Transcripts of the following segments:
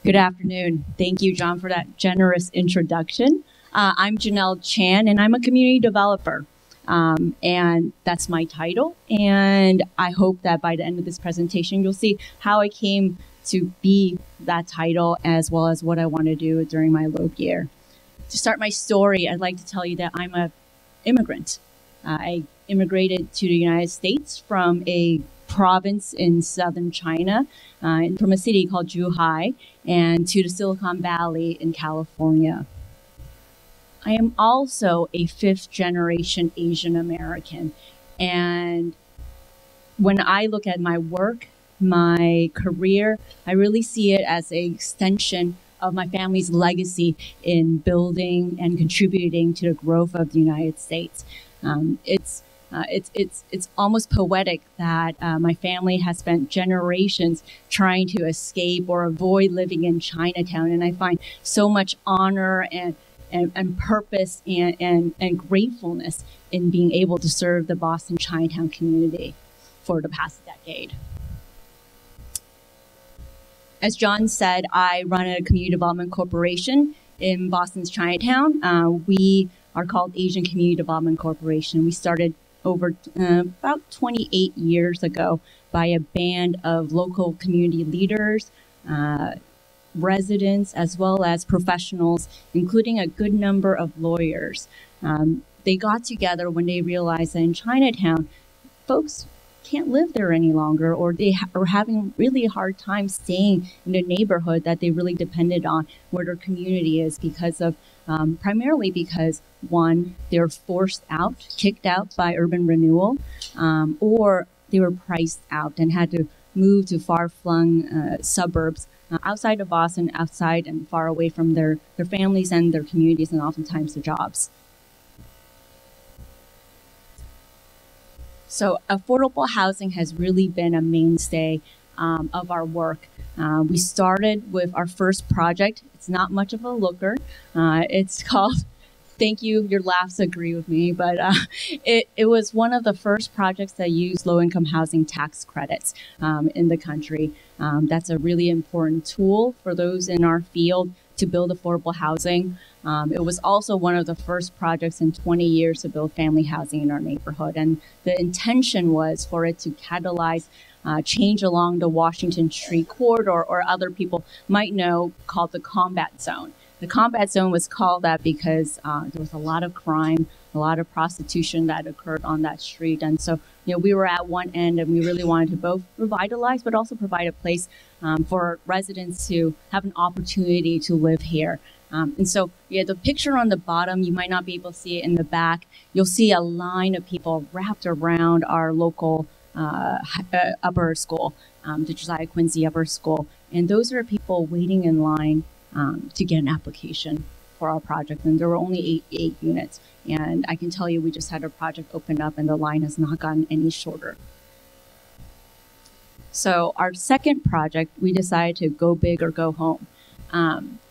Good afternoon. Thank you, John, for that generous introduction. I'm Janelle Chan, and I'm a community developer. And that's my title. And I hope that by the end of this presentation, you'll see how I came to be that title, as well as what I want to do during my Loeb year. To start my story, I'd like to tell you that I'm an immigrant. I immigrated to the United States from a province in southern China, from a city called Zhuhai, and to the Silicon Valley in California. I am also a fifth-generation Asian American, and when I look at my work, my career, I really see it as an extension of my family's legacy in building and contributing to the growth of the United States. It's almost poetic that my family has spent generations trying to escape or avoid living in Chinatown, and I find so much honor and purpose and gratefulness in being able to serve the Boston Chinatown community for the past decade. As John said, I run a community development corporation in Boston's Chinatown. We are called Asian Community Development Corporation. We started over about 28 years ago by a band of local community leaders, residents, as well as professionals, including a good number of lawyers. They got together when they realized that in Chinatown, folks can't live there any longer, or they are having really a hard time staying in the neighborhood that they really depended on, where their community is, because of primarily because, one, they were forced out, kicked out by urban renewal, or they were priced out and had to move to far-flung suburbs outside of Boston, outside and far away from their families and their communities, and oftentimes their jobs. So affordable housing has really been a mainstay of our work. We started with our first project. It's not much of a looker. It's called, thank you, your laughs agree with me, but it was one of the first projects that used low-income housing tax credits in the country. That's a really important tool for those in our field to build affordable housing. It was also one of the first projects in 20 years to build family housing in our neighborhood. And the intention was for it to catalyze change along the Washington Street corridor, or other people might know, called the combat zone. The combat zone was called that because there was a lot of crime, a lot of prostitution that occurred on that street. And so, we were at one end, and we really wanted to both revitalize, but also provide a place for residents to have an opportunity to live here. And so, the picture on the bottom, you might not be able to see it in the back. You'll see a line of people wrapped around our local upper school, the Josiah Quincy Upper School. And those are people waiting in line to get an application for our project. And there were only eight units. And I can tell you, we just had our project open up, and the line has not gotten any shorter. So our second project, we decided to go big or go home.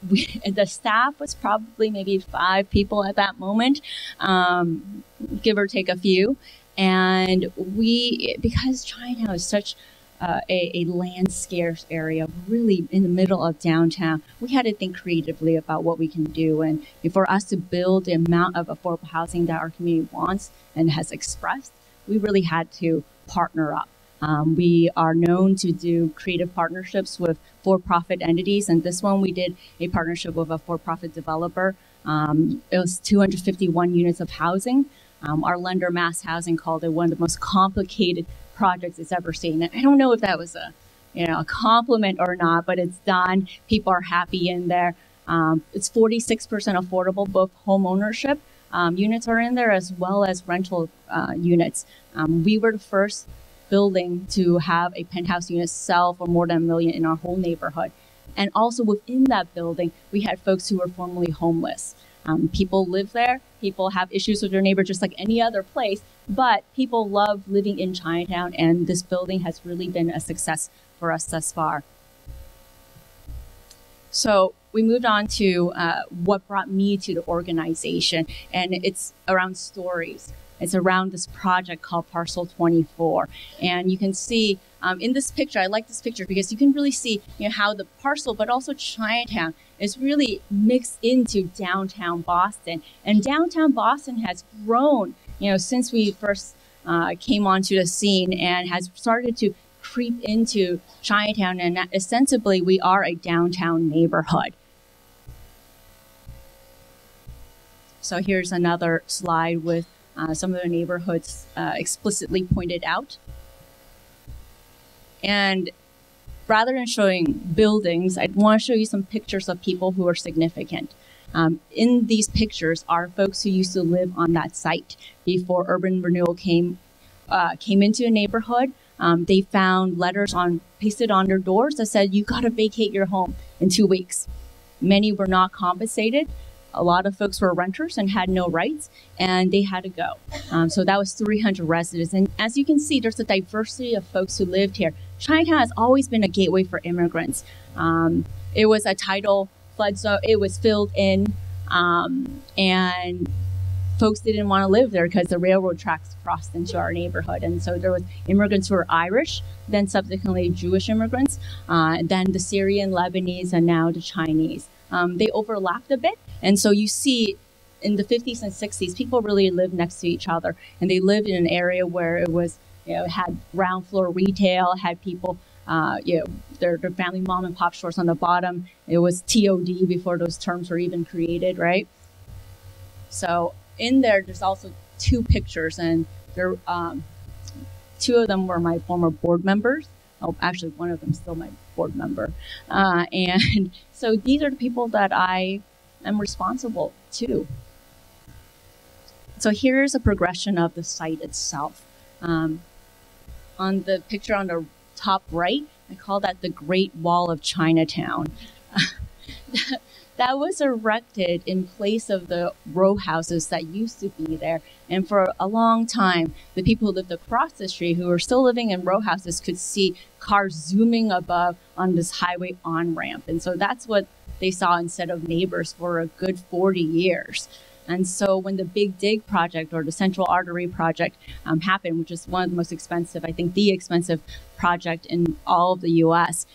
The staff was probably maybe 5 people at that moment, give or take a few. And because Chinatown is such a land scarce area, really in the middle of downtown, we had to think creatively about what we can do. And for us to build the amount of affordable housing that our community wants and has expressed, we really had to partner up. We are known to do creative partnerships with for-profit entities, and this one we did a partnership with a for-profit developer. It was 251 units of housing. Our lender, Mass Housing, called it one of the most complicated projects it's ever seen. And I don't know if that was a compliment or not, but it's done. People are happy in there. It's 46% affordable. Both home ownership units are in there, as well as rental units. We were the first building to have a penthouse unit sell for more than $1 million in our whole neighborhood. And also within that building, we had folks who were formerly homeless. People live there. People have issues with their neighbor just like any other place, but people love living in Chinatown, and this building has really been a success for us thus far. So we moved on to what brought me to the organization, and it's around stories. It's around this project called Parcel 24. And you can see In this picture, I like this picture because you can really see how the parcel, but also Chinatown, is really mixed into downtown Boston. And downtown Boston has grown since we first came onto the scene and has started to creep into Chinatown, and ostensibly we are a downtown neighborhood. So here's another slide with some of the neighborhoods explicitly pointed out. And rather than showing buildings, I want to show you some pictures of people who are significant. In these pictures are folks who used to live on that site before urban renewal came into a neighborhood. They found letters pasted on their doors that said, "You got to vacate your home in 2 weeks." Many were not compensated. A lot of folks were renters and had no rights, and they had to go. So that was 300 residents. And as you can see, there's a diversity of folks who lived here. Chinatown has always been a gateway for immigrants. It was a tidal flood zone. It was filled in, and folks didn't want to live there because the railroad tracks crossed into our neighborhood. And so there was immigrants who were Irish, then subsequently Jewish immigrants, then the Syrian, Lebanese, and now the Chinese. They overlapped a bit. And so you see in the 50s and 60s, people really lived next to each other. And they lived in an area where it was, had ground floor retail, had people, their family mom and pop stores on the bottom. It was TOD before those terms were even created, right? So in there's also 2 pictures, and there, 2 of them were my former board members. Oh, actually, one of them is still my board member. And so these are the people that I am responsible to. So here's a progression of the site itself. On the picture on the top right, I call that the Great Wall of Chinatown. That was erected in place of the row houses that used to be there. And for a long time, the people who lived across the street, who were still living in row houses, could see cars zooming above on this highway on-ramp. And so that's what they saw instead of neighbors for a good 40 years. And so when the Big Dig project, or the Central Artery project, happened, which is one of the most expensive, I think the expensive project in all of the US,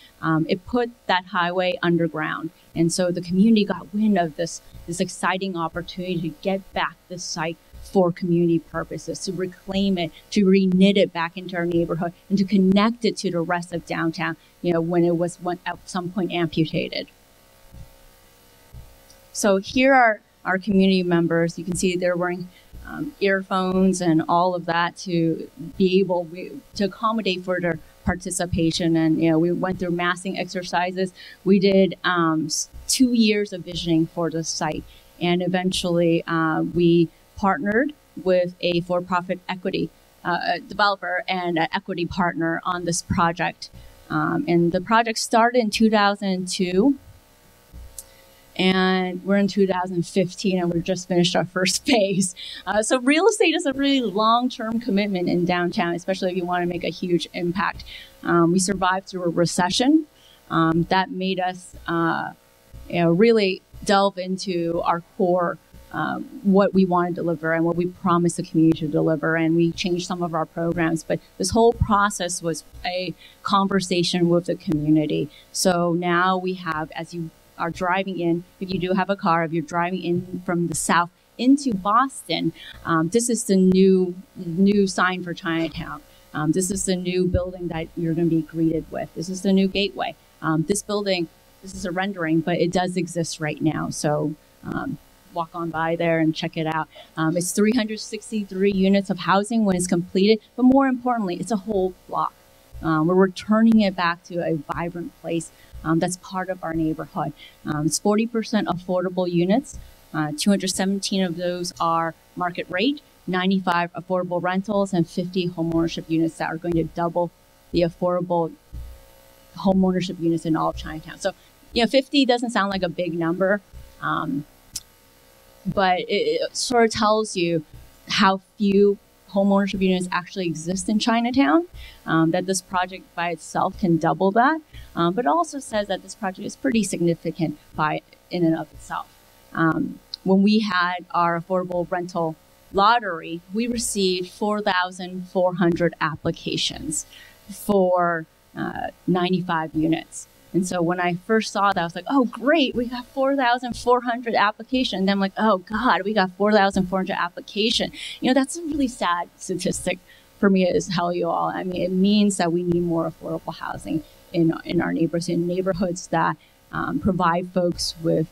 it put that highway underground. And so the community got wind of this exciting opportunity to get back this site for community purposes, to reclaim it, to reknit it back into our neighborhood, and to connect it to the rest of downtown, when it was at some point amputated. So here are our community members. You can see they're wearing earphones and all of that to be able to accommodate for their participation. And we went through massing exercises. We did 2 years of visioning for the site, and eventually we partnered with a for-profit equity developer and an equity partner on this project. And the project started in 2002. And we're in 2015, and we've just finished our first phase. So real estate is a really long-term commitment in downtown, especially if you want to make a huge impact. We survived through a recession that made us really delve into our core, what we want to deliver and what we promised the community to deliver. And we changed some of our programs, but this whole process was a conversation with the community. So now we have, as you are driving in, if you do have a car, if you're driving in from the south into Boston, this is the new sign for Chinatown. This is the new building that you're going to be greeted with. This is the new gateway. This building, this is a rendering, but it does exist right now. So walk on by there and check it out. It's 363 units of housing when it's completed, but more importantly, it's a whole block. We're returning it back to a vibrant place that's part of our neighborhood. It's 40% affordable units. 217 of those are market rate, 95 affordable rentals, and 50 homeownership units that are going to double the affordable homeownership units in all of Chinatown. So, 50 doesn't sound like a big number, but it sort of tells you how few homeownership units actually exist in Chinatown, that this project by itself can double that, but also says that this project is pretty significant in and of itself. When we had our affordable rental lottery, we received 4,400 applications. for 95 units. And so when I first saw that, I was like, oh, great, we got 4,400 applications. And then I'm like, oh, God, we got 4,400 applications. You know, that's a really sad statistic for me to tell you all. I mean, it means that we need more affordable housing in our neighborhoods, in neighborhoods that provide folks with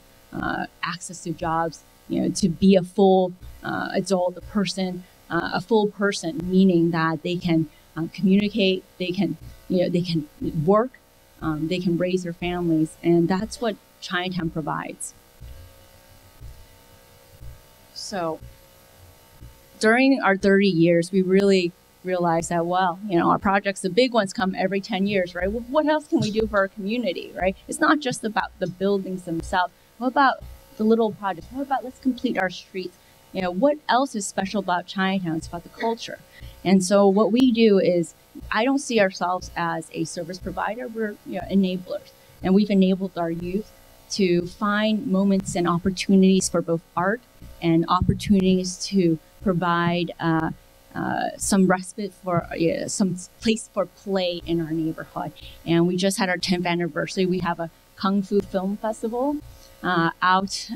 access to jobs, you know, to be a full adult, a full person, meaning that they can communicate, they can work, they can raise their families, and that's what Chinatown provides. So during our 30 years, we really realized that, well, you know, our projects, the big ones, come every 10 years, right? Well, what else can we do for our community, right? It's not just about the buildings themselves. What about the little projects? What about let's complete our streets? You know, what else is special about Chinatown? It's about the culture. And so what we do is, I don't see ourselves as a service provider. We're, you know, enablers. And we've enabled our youth to find moments and opportunities for both art and opportunities to provide some respite for some place for play in our neighborhood. And we just had our 10th anniversary. We have a Kung Fu Film Festival out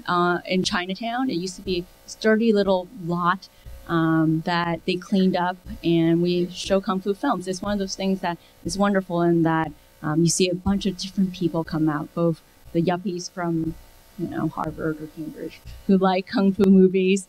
in Chinatown. It used to be a sturdy little lot that they cleaned up, and we show Kung Fu films. It's one of those things that is wonderful in that you see a bunch of different people come out, both the yuppies from, you know, Harvard or Cambridge who like Kung Fu movies,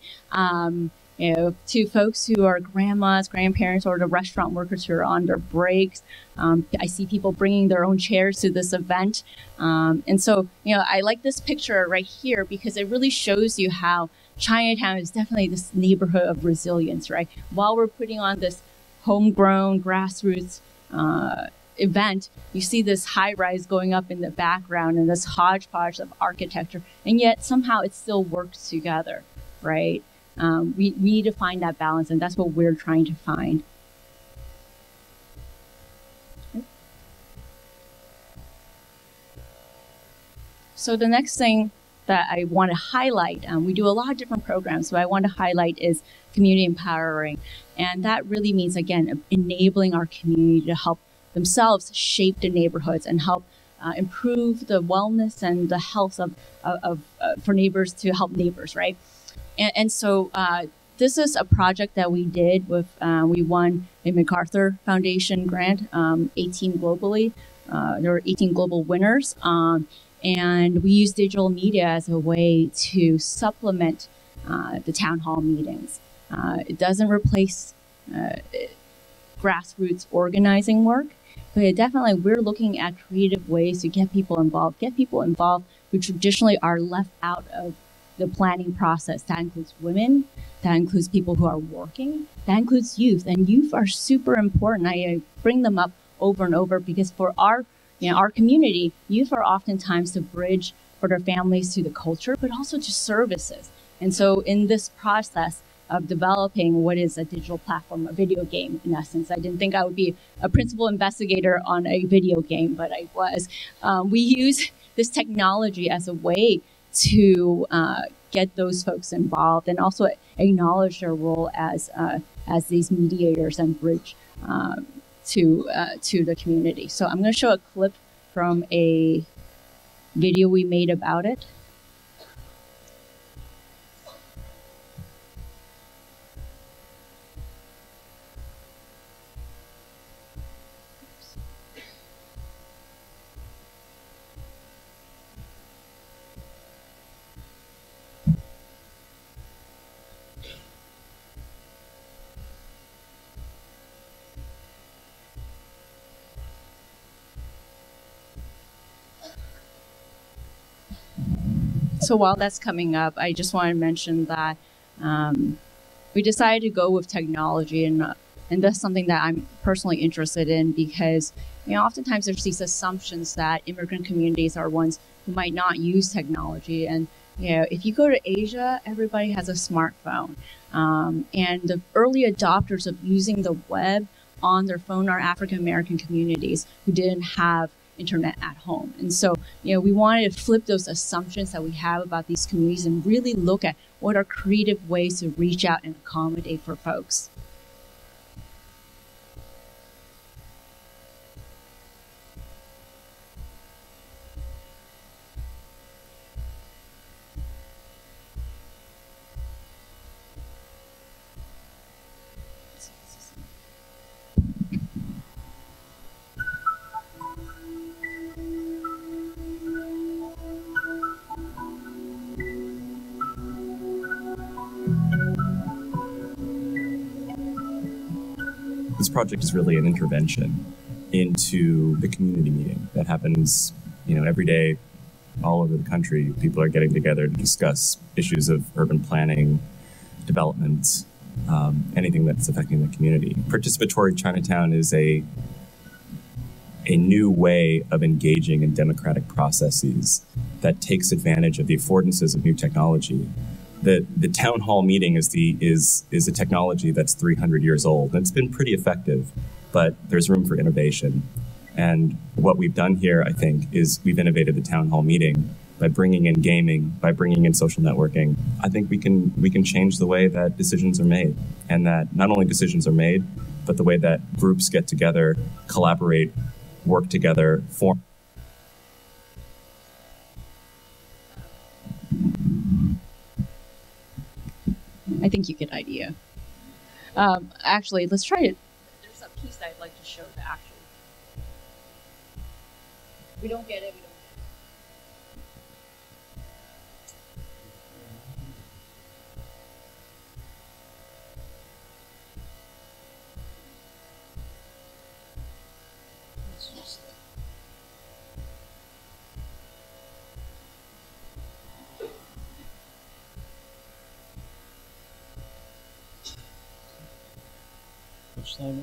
you know, to folks who are grandmas, grandparents, or the restaurant workers who are on their breaks. I see people bringing their own chairs to this event. And so, you know, I like this picture right here because it really shows you how Chinatown is definitely this neighborhood of resilience, right? While we're putting on this homegrown grassroots event, you see this high rise going up in the background and this hodgepodge of architecture, and yet somehow it still works together, right? We need to find that balance, and that's what we're trying to find. So the next thing that I want to highlight, we do a lot of different programs, so I want to highlight is community empowering. And that really means, again, enabling our community to help themselves shape the neighborhoods and help improve the wellness and the health for neighbors, to help neighbors, right? And so this is a project that we did with, we won a MacArthur Foundation grant, 18 globally. There were 18 global winners. And we use digital media as a way to supplement the town hall meetings. It doesn't replace grassroots organizing work, but it definitely, we're looking at creative ways to get people involved who traditionally are left out of the planning process. That includes women, that includes people who are working, that includes youth, and youth are super important. I bring them up over and over because for our community, youth are oftentimes the bridge for their families to the culture, but also to services. And so in this process of developing what is a digital platform, a video game, in essence, I didn't think I would be a principal investigator on a video game, but I was. We use this technology as a way to get those folks involved and also acknowledge their role as these mediators and bridge to the community. So I'm going to show a clip from a video we made about it. So while that's coming up, I just want to mention that we decided to go with technology, and that's something that I'm personally interested in because, you know, oftentimes there's these assumptions that immigrant communities are ones who might not use technology. And, you know, if you go to Asia, everybody has a smartphone. And the early adopters of using the web on their phone are African American communities who didn't have internet at home. And so, you know, we wanted to flip those assumptions that we have about these communities and really look at what are creative ways to reach out and accommodate for folks. This project is really an intervention into the community meeting that happens, every day all over the country. People are getting together to discuss issues of urban planning, development, anything that's affecting the community. Participatory Chinatown is a new way of engaging in democratic processes that takes advantage of the affordances of new technology. The town hall meeting is a technology that's 300 years old. And it's been pretty effective, but there's room for innovation. And what we've done here, I think, is we've innovated the town hall meeting by bringing in gaming, by bringing in social networking. I think we can change the way that decisions are made, and that not only decisions are made, but the way that groups get together, collaborate, work together, form. I think you get the idea. Actually, let's try it. There's a piece I'd like to show the actual. We don't get it. Which side?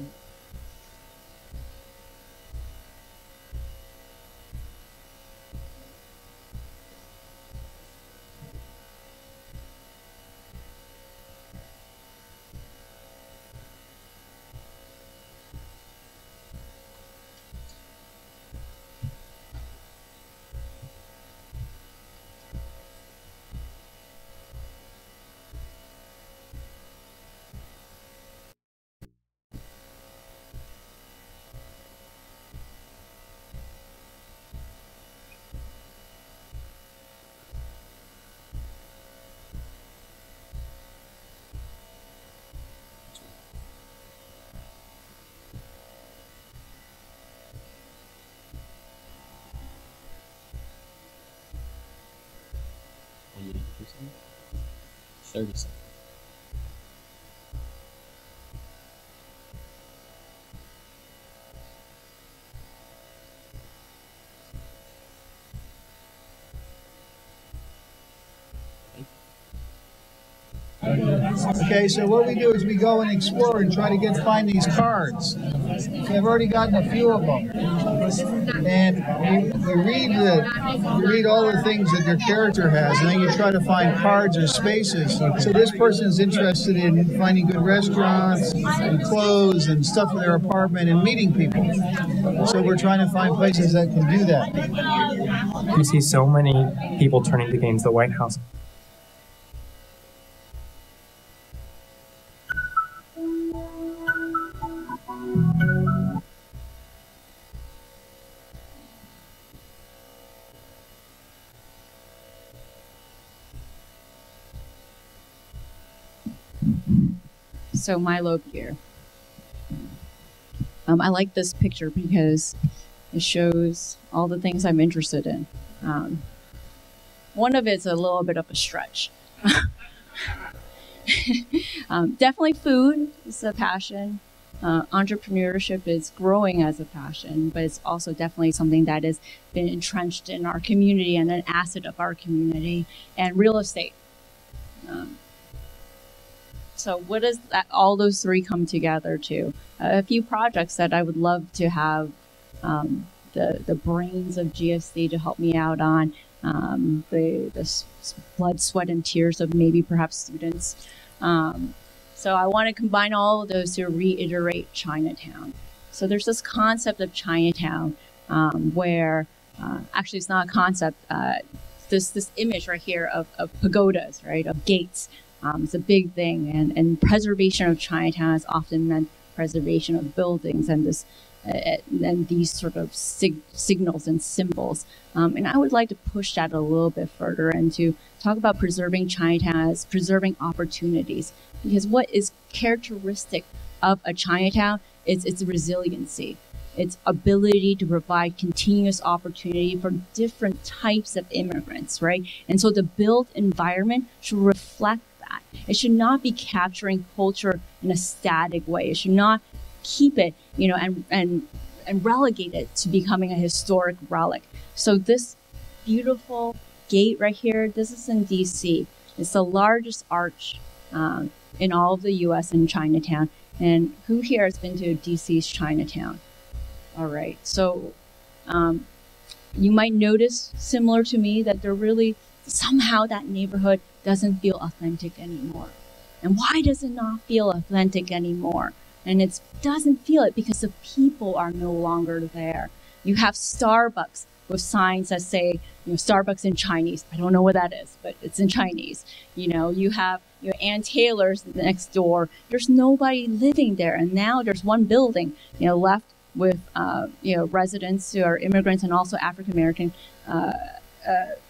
How many percent? 30 seconds. Okay, so what we do is we go and explore and try to find these cards. So I've already gotten a few of them. And we read all the things that your character has, and then you try to find cards or spaces. So this person is interested in finding good restaurants and clothes and stuff for their apartment and meeting people. So we're trying to find places that can do that. You see so many people turning against the White House. So my Loeb gear. I like this picture because it shows all the things I'm interested in. One of it's a little bit of a stretch. Definitely food is a passion. Entrepreneurship is growing as a passion, but it's also definitely something that has been entrenched in our community and an asset of our community, and real estate. So what does all those three come together to? A few projects that I would love to have the brains of GSD to help me out on, the blood, sweat, and tears of maybe perhaps students. So I want to combine all of those to reiterate Chinatown. So there's this concept of Chinatown where, actually it's not a concept, this image right here of pagodas, right, of gates. It's a big thing, and preservation of Chinatown has often meant preservation of buildings and this and these sort of signals and symbols. And I would like to push that a little bit further and to talk about preserving Chinatown as preserving opportunities, because what is characteristic of a Chinatown is its resiliency, its ability to provide continuous opportunity for different types of immigrants, right? And so the built environment should reflect that. It should not be capturing culture in a static way. It should not keep it, and relegate it to becoming a historic relic. So this beautiful gate right here, this is in DC. It's the largest arch in all of the US in Chinatown. And who here has been to DC's Chinatown? All right, so you might notice, similar to me, that they're really, somehow that neighborhood doesn't feel authentic anymore. And why does it not feel authentic anymore? And it doesn't feel it because the people are no longer there. You have Starbucks with signs that say, Starbucks in Chinese. I don't know what that is, but it's in Chinese. You have Ann Taylor's next door. There's nobody living there. And now there's one building, left with, residents who are immigrants and also African-American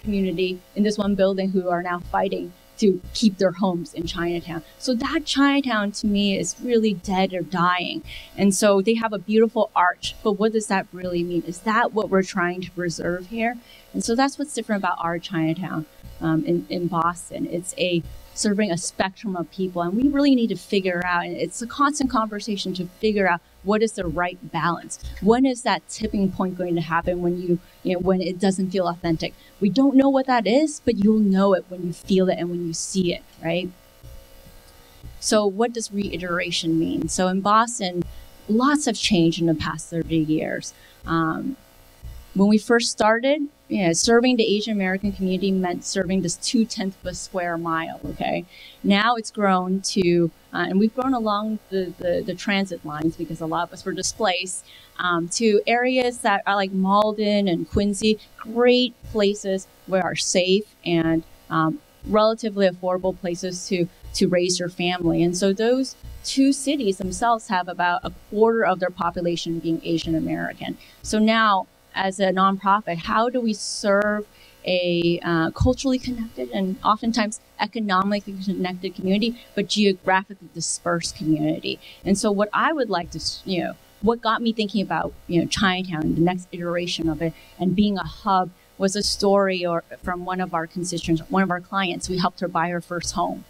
community in this one building who are now fighting to keep their homes in Chinatown. So that Chinatown to me is really dead or dying. And so they have a beautiful arch, but what does that really mean? Is that what we're trying to preserve here? And so that's what's different about our Chinatown in Boston. It's serving a spectrum of people, and we really need to figure out, and it's a constant conversation to figure out what is the right balance. When is that tipping point going to happen when when it doesn't feel authentic? We don't know what that is, but you'll know it when you feel it and when you see it, right? So what does reiteration mean? So in Boston, lots have changed in the past 30 years. When we first started, serving the Asian American community meant serving this 0.2 of a square mile, okay? Now it's grown to, and we've grown along the transit lines because a lot of us were displaced, to areas that are like Malden and Quincy, great places where are safe and relatively affordable places to raise your family. And so those two cities themselves have about 1/4 of their population being Asian American. So now, as a nonprofit, how do we serve a culturally connected and oftentimes economically connected community, but geographically dispersed community? And so what I would like to, what got me thinking about, Chinatown and the next iteration of it and being a hub was a story from one of our constituents, one of our clients. We helped her buy her first home.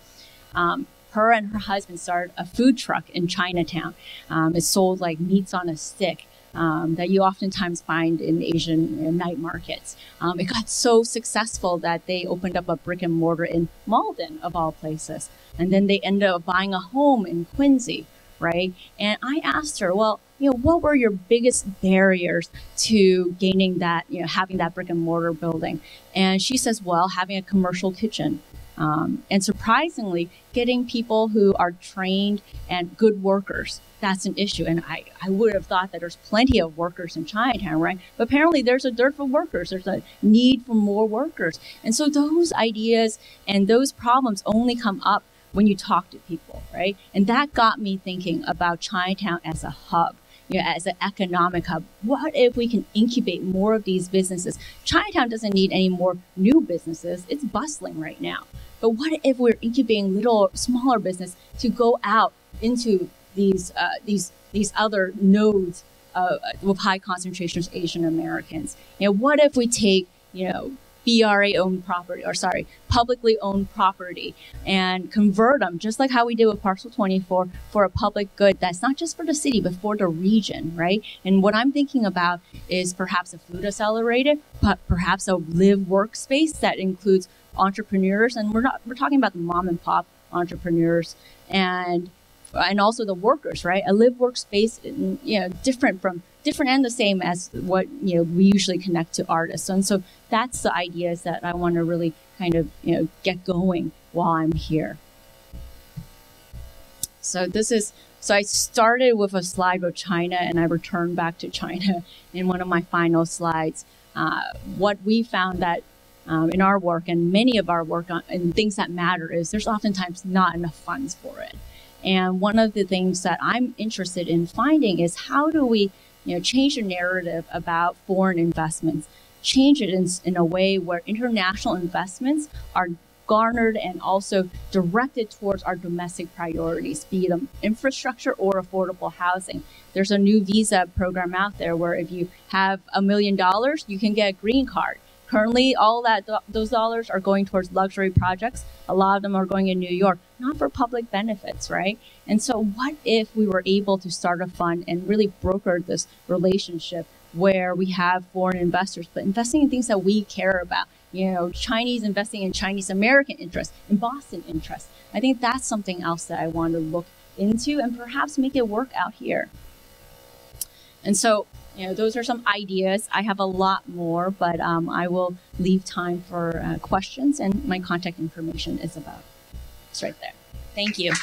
Her and her husband started a food truck in Chinatown. It sold like meats on a stick. That you oftentimes find in Asian night markets. It got so successful that they opened up a brick and mortar in Malden, of all places. And then they ended up buying a home in Quincy, right? And I asked her, well, what were your biggest barriers to gaining that, having that brick and mortar building? And she says, well, having a commercial kitchen. And surprisingly, getting people who are trained and good workers. That's an issue. And I would have thought that there's plenty of workers in Chinatown, right? But apparently there's a dearth of workers. There's a need for more workers. And so those ideas and those problems only come up when you talk to people, right? And that got me thinking about Chinatown as a hub, as an economic hub. What if we can incubate more of these businesses? Chinatown doesn't need any more new businesses. It's bustling right now. But what if we're incubating little, smaller business to go out into these other nodes with high concentrations of Asian Americans? What if we take, BRA-owned property, publicly owned property and convert them, just like how we did with Parcel 24, for a public good that's not just for the city, but for the region, right? And what I'm thinking about is perhaps a food accelerator, but perhaps a live workspace that includes entrepreneurs. And we're talking about the mom and pop entrepreneurs and also the workers, right? A live workspace, different and the same as what, we usually connect to artists. And so that's the ideas that I want to really kind of, get going while I'm here. So I started with a slide with China and I returned back to China in one of my final slides. What we found that in our work and many of our work and things that matter is there's oftentimes not enough funds for it. And one of the things that I'm interested in finding is how do we, change the narrative about foreign investments, change it in a way where international investments are garnered and also directed towards our domestic priorities, be it infrastructure or affordable housing. There's a new visa program out there where if you have $1 million, you can get a green card. Currently, those dollars are going towards luxury projects. A lot of them are going in New York, not for public benefits, right? And so what if we were able to start a fund and really broker this relationship where we have foreign investors, but investing in things that we care about? You know, Chinese investing in Chinese American interests, in Boston interests. I think that's something else that I want to look into and perhaps make it work out here. And so, you know, those are some ideas. I have a lot more, but I will leave time for questions, and my contact information is it's right there. Thank you.